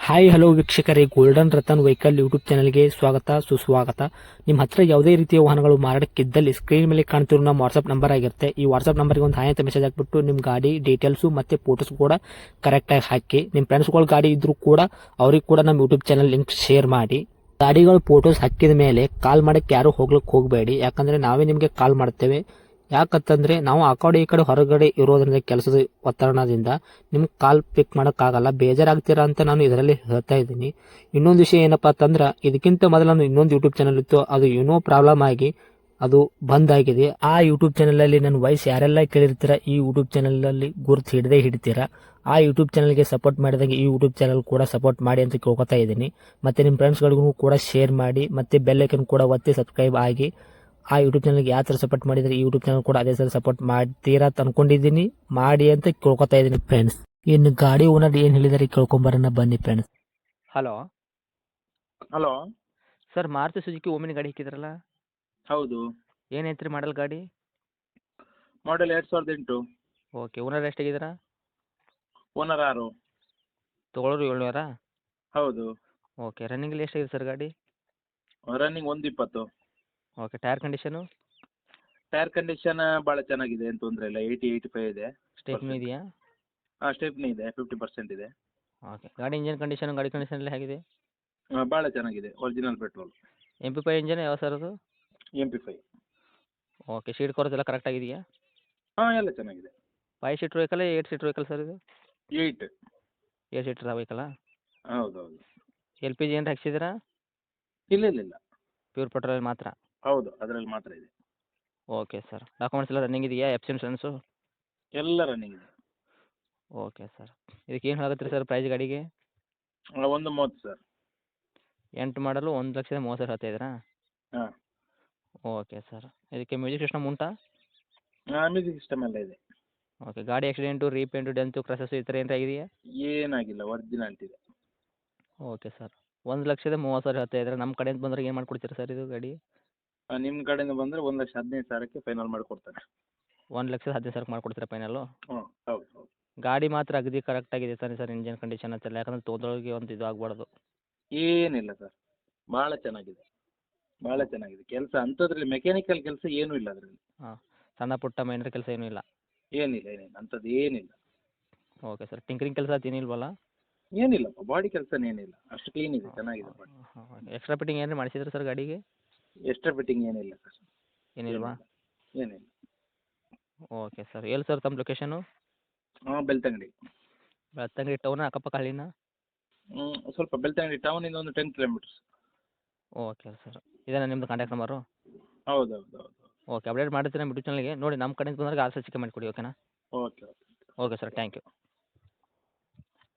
Hi hello ವೀಕ್ಷಕರೇ, golden Ratan vehicle YouTube ಚಾನಲ್ಗೆ ಸ್ವಾಗತ ಸುಸ್ವಾಗತ. ನಿಮ್ಮ ಹತ್ರ ಯಾವುದೇ ರೀತಿಯ ವಾಹನಗಳು ಮಾರಾಟಕ್ಕಿದ್ದಲ್ಲಿ ಸ್ಕ್ರೀನ್ ಮೇಲೆ ಕಾಣ್ತಿರೋ ನಮ್ಮ ವಾಟ್ಸ್ಆಪ್ ನಂಬರ್ ಆಗಿರುತ್ತೆ. ಈ ವಾಟ್ಸ್ಆಪ್ ನಂಬರ್ಗೆ ಒಂದು ಹಾಯ್ ಅಂತ ಮೆಸೇಜ್ ಹಾಕ್ಬಿಟ್ಟು ನಿಮ್ಮ ಗಾಡಿ ಡೀಟೇಲ್ಸು ಮತ್ತೆ ಫೋಟೋಸ್ ಕೂಡ ಕರೆಕ್ಟಾಗಿ ಹಾಕಿ. ನಿಮ್ಮ ಫ್ರೆಂಡ್ಸ್ಗಳ ಗಾಡಿ ಇದ್ರೂ ಕೂಡ ಅವ್ರಿಗೆ ಕೂಡ ನಮ್ಮ ಯೂಟ್ಯೂಬ್ ಚಾನಲ್ ಲಿಂಕ್ ಶೇರ್ ಮಾಡಿ. ಗಾಡಿಗಳು ಫೋಟೋಸ್ ಹಾಕಿದ ಮೇಲೆ ಕಾಲ್ ಮಾಡಕ್ಕೆ ಯಾರು ಹೋಗ್ಲಿಕ್ಕೆ ಹೋಗಬೇಡಿ, ಯಾಕಂದ್ರೆ ನಾವೇ ನಿಮಗೆ ಕಾಲ್ ಮಾಡ್ತೇವೆ. ಯಾಕಂತಂದ್ರೆ ನಾವು ಆ ಕಡೆ ಈ ಕಡೆ ಹೊರಗಡೆ ಇರೋದ್ರಿಂದ ಕೆಲಸದ ಒತ್ತಡದಿಂದ ನಿಮ್ಗೆ ಕಾಲ್ ಪಿಕ್ ಮಾಡೋಕ್ಕಾಗಲ್ಲ, ಬೇಜಾರಾಗ್ತೀರಾ ಅಂತ ನಾನು ಇದರಲ್ಲಿ ಹೇಳ್ತಾ ಇದ್ದೀನಿ. ಇನ್ನೊಂದು ವಿಷಯ ಏನಪ್ಪಾ ಅಂತಂದ್ರೆ, ಇದಕ್ಕಿಂತ ಮೊದಲು ನಾನು ಇನ್ನೊಂದು ಯೂಟ್ಯೂಬ್ ಚಾನಲ್ ಇತ್ತು, ಅದು ಏನೋ ಪ್ರಾಬ್ಲಮ್ ಆಗಿ ಅದು ಬಂದ್ ಆಗಿದೆ. ಆ ಯೂಟ್ಯೂಬ್ ಚಾನಲ್ ಅಲ್ಲಿ ನನ್ನ ವಾಯ್ಸ್ ಯಾರೆಲ್ಲ ಕೇಳಿರ್ತೀರಾ, ಈ ಯೂಟ್ಯೂಬ್ ಚಾನಲ್ ಅಲ್ಲಿ ಗುರುತು ಹಿಡದೇ ಹಿಡಿತೀರಾ. ಆ ಯೂಟ್ಯೂಬ್ ಚಾನಲ್ಗೆ ಸಪೋರ್ಟ್ ಮಾಡಿದಾಗ ಈ ಯೂಟ್ಯೂಬ್ ಚಾನಲ್ ಕೂಡ ಸಪೋರ್ಟ್ ಮಾಡಿ ಅಂತ ಕೇಳ್ಕೊತಾ ಇದ್ದೀನಿ. ಮತ್ತೆ ನಿಮ್ಮ ಫ್ರೆಂಡ್ಸ್ಗಳಿಗೂ ಕೂಡ ಶೇರ್ ಮಾಡಿ, ಮತ್ತೆ ಬೆಲ್ ಐಕನ್ ಕೂಡ ಒತ್ತಿ ಸಬ್ಸ್ಕ್ರೈಬ್ ಆಗಿ. ಆ ಯೂಟ್ಯೂಬ್ ಚಾನಲ್ಗೆ ಯಾವ ಥರ ಸಪೋರ್ಟ್ ಮಾಡಿದ್ರೆ ಈ ಯೂಟ್ಯೂಬ್ ಚಾನಲ್ ಕೂಡ ಅದೇ ಥರ ಸಪೋರ್ಟ್ ಮಾಡ್ತೀರಾ ಅಂತ ಅನ್ಕೊಂಡಿದ್ದೀನಿ. ಮಾಡಿ ಅಂತ ಕೇಳ್ಕೊತಾ ಇದ್ದೀನಿ ಫ್ರೆಂಡ್ಸ್. ಇನ್ನು ಗಾಡಿ ಓನರ್ ಏನು ಹೇಳಿದಾರೆ ಕೇಳ್ಕೊಂಬರೋಣ ಬನ್ನಿ friends. Hello hello. Sir, Maruti Suzuki Omni ಗಾಡಿ ಹಾಕಿದ್ರಲ್ಲ, ಹೌದು. ಏನೈತ್ರಿ ಮಾಡಲ್ ಗಾಡಿ? ಮಾಡೆಲ್ 2008. ಓಕೆ, ಓನರ್ ಎಷ್ಟಾಗಿದ್ದೀರಾ? ಓನರ್ 6. ತೊಗೊಳೋರು 700? ಹೌದು. ಓಕೆ, ರನ್ನಿಂಗಲ್ಲಿ ಎಷ್ಟಾಗಿದೆ ಸರ್ ಗಾಡಿ? Running 120. Okay, tyre condition? Tyre condition ಭಾಳ ಚೆನ್ನಾಗಿದೆ, ಏನು ತೊಂದರೆ ಇಲ್ಲ. 80-85 ಇದೆ. ಸ್ಟೆಪ್ನಿ ಇದೆಯಾ? ಹಾಂ, ಸ್ಟೆಪ್ನಿ ಇದೆ, 50% ಇದೆ. ಓಕೆ, ಗಾಡಿ ಇಂಜನ್ ಕಂಡೀಷನು, ಗಾಡಿ ಕಂಡೀಷನ್ ಎಲ್ಲ ಹೇಗಿದೆ? ಭಾಳ ಚೆನ್ನಾಗಿದೆ, ಒರಿಜಿನಲ್ ಪೆಟ್ರೋಲ್. MP5 ಇಂಜನ್ ಯಾವ ಸರ್ ಅದು? MP5. ಓಕೆ, ಸೀಟ್ ಕವರ್ಸ್ ಎಲ್ಲ ಕರೆಕ್ಟ್ ಆಗಿದೆಯಾ? ಹಾಂ, ಎಲ್ಲ ಚೆನ್ನಾಗಿದೆ. 5 seater vehicle 8 seater vehicle sir ಇದು? 8. 8 ಸೀಟ್ರ್ ವೆಹಿಕಲ್ಲ? ಹೌದು ಹೌದು. LPG ಏನಾರು ಹಾಕ್ಸಿದ್ದೀರಾ? ಇಲ್ಲ ಇಲ್ಲ ಇಲ್ಲ. ಪ್ಯೂರ್ ಪೆಟ್ರೋಲ್ ಮಾತ್ರ? ಹೌದು, ಅದರಲ್ಲಿ ಮಾತ್ರ ಇದೆ. ಓಕೆ ಸರ್, ಡಾಕ್ಯುಮೆಂಟ್ಸ್ ಎಲ್ಲ ರನ್ನಿಂಗ್ ಇದೆಯಾ? F C insurance? ಎಲ್ಲ ರನ್ನಿಂಗ್ ಇದೆ. ಓಕೆ ಸರ್, ಇದಕ್ಕೆ ಏನು ಹೇಳಕತ್ತೀರಿ ಸರ್ ಪ್ರೈಸ್ ಗಾಡಿಗೆ? 130 ಸರ್. 8 ಮಾಡಲು 1,30,000 ಹೇಳ್ತಾ ಇದ್ದೀರಾ? ಹಾಂ. ಓಕೆ ಸರ್, ಇದಕ್ಕೆ ಮ್ಯೂಸಿಕ್ ಸಿಸ್ಟಮ್ ಉಂಟಾ? ಮ್ಯೂಸಿಕ್ ಸಿಸ್ಟಮ್ ಎಲ್ಲ ಇದೆ. ಓಕೆ, ಗಾಡಿ ಆಕ್ಸಿಡೆಂಟು ರೀಪೇಂಟು ಡೆಂತು ಕ್ರಸಸ್ಸು ಈ ಥರ ಏನಾರ ಆಗಿದೆಯಾ? ಏನಾಗಿಲ್ಲ, ಒರಿಜಿನಾಲಿಟಿ ಇದೆ. ಓಕೆ ಸರ್, 1,30,30,000 ಹೇಳ್ತಾ ಇದ್ದಾರೆ. ನಮ್ಮ ಕಡೆಯಿಂದ ಬಂದರೆ ಏನು ಮಾಡ್ಕೊಡ್ತೀರಾ ಸರ್ ಇದು ಗಾಡಿ? ನಿಮ್ಮ ಕಡೆಯಿಂದ ಬಂದರೆ 1,15,000ಕ್ಕೆ ಫೈನಲ್ ಮಾಡಿಕೊಡ್ತಾನೆ. 1,15,000 ಮಾಡ್ಕೊಡ್ತೀರಾ ಫೈನಲ್ಲು? ಹ್ಞೂ, ಹೌದು ಹೌದು. ಗಾಡಿ ಮಾತ್ರ ಅಗದಿ ಕರೆಕ್ಟಾಗಿದೆ ತಾನೇ ಸರ್, ಇಂಜನ್ ಕಂಡೀಷನ್ ಅಂತೆಲ್ಲ? ಯಾಕಂದ್ರೆ ತೊಗೊಂಡವ್ರಿಗೆ ಒಂದು ಇದು ಆಗಬಾರ್ದು. ಏನಿಲ್ಲ ಸರ್, ಭಾಳ ಚೆನ್ನಾಗಿದೆ, ಭಾಳ ಚೆನ್ನಾಗಿದೆ. ಕೆಲಸ ಅಂಥದ್ರಲ್ಲಿ ಮೆಕ್ಯಾನಿಕಲ್ ಕೆಲಸ ಏನೂ ಇಲ್ಲ ಅದರಲ್ಲಿ. ಹಾಂ, ಸಣ್ಣ ಪುಟ್ಟ ಮೈನರ್ ಕೆಲಸ ಏನೂ ಇಲ್ಲ? ಏನಿಲ್ಲ ಏನಿಲ್ಲ, ಅಂಥದ್ದು ಏನಿಲ್ಲ. ಓಕೆ ಸರ್, ಟಿಂಕರಿಂಗ್ ಕೆಲಸ ಅದು ಏನಿಲ್ವಲ್ಲ? ಏನಿಲ್ಲಪ್ಪ, ಬಾಡಿ ಕೆಲಸನೇ ಏನಿಲ್ಲ, ಅಷ್ಟು ಕ್ಲೀನ್ ಇದೆ, ಚೆನ್ನಾಗಿದೆ ಬಾಡಿ. ಎಕ್ಸ್ಟ್ರಾ ಫಿಟ್ಟಿಂಗ್ ಏನಾರು ಮಾಡಿಸಿದ್ರೆ ಸರ್ ಗಾಡಿಗೆ? ಎಕ್ಸ್ಟ್ರಾ ಫಿಟ್ಟಿಂಗ್ ಏನಿಲ್ಲ ಸರ್. ಏನಿಲ್ವಾ? ಏನಿಲ್ಲ. ಓಕೆ ಸರ್, ಎಲ್ಲಿ ಸರ್ ತಮ್ಮ ಲೊಕೇಶನು? ಹಾಂ, ಬೆಳ್ತಂಗಡಿ. ಬೆಳ್ತಂಗಡಿ ಟೌನ ಅಕ್ಕಪಕ್ಕ ಹಳ್ಳಿನ? ಸ್ವಲ್ಪ ಬೆಳ್ತಂಗಡಿ ಟೌನಿಂದ ಒಂದು 10 ಕಿಲೋಮೀಟರ್ಸ್. ಓಕೆ ಸರ್, ಇದೇನಾ ನಿಮ್ಮದು ಕಾಂಟ್ಯಾಕ್ಟ್ ನಂಬರು? ಹೌದು ಹೌದು ಹೌದು. ಓಕೆ, ಅಪ್ಡೇಟ್ ಮಾಡ್ತೀನಿ ನಮ್ಮ ಯೂಟ್ಯೂಬ್ ಚಾನಲ್ಗೆ. ನೋಡಿ ನಮ್ಮ ಕಡೆಯಿಂದ ಬಂದಾಗ ಆದಷ್ಟು ಚಿಕ್ಕ ಮಾಡಿಕೊಡಿ, ಓಕೆನಾ? Okay okay. Okay sir, thank you.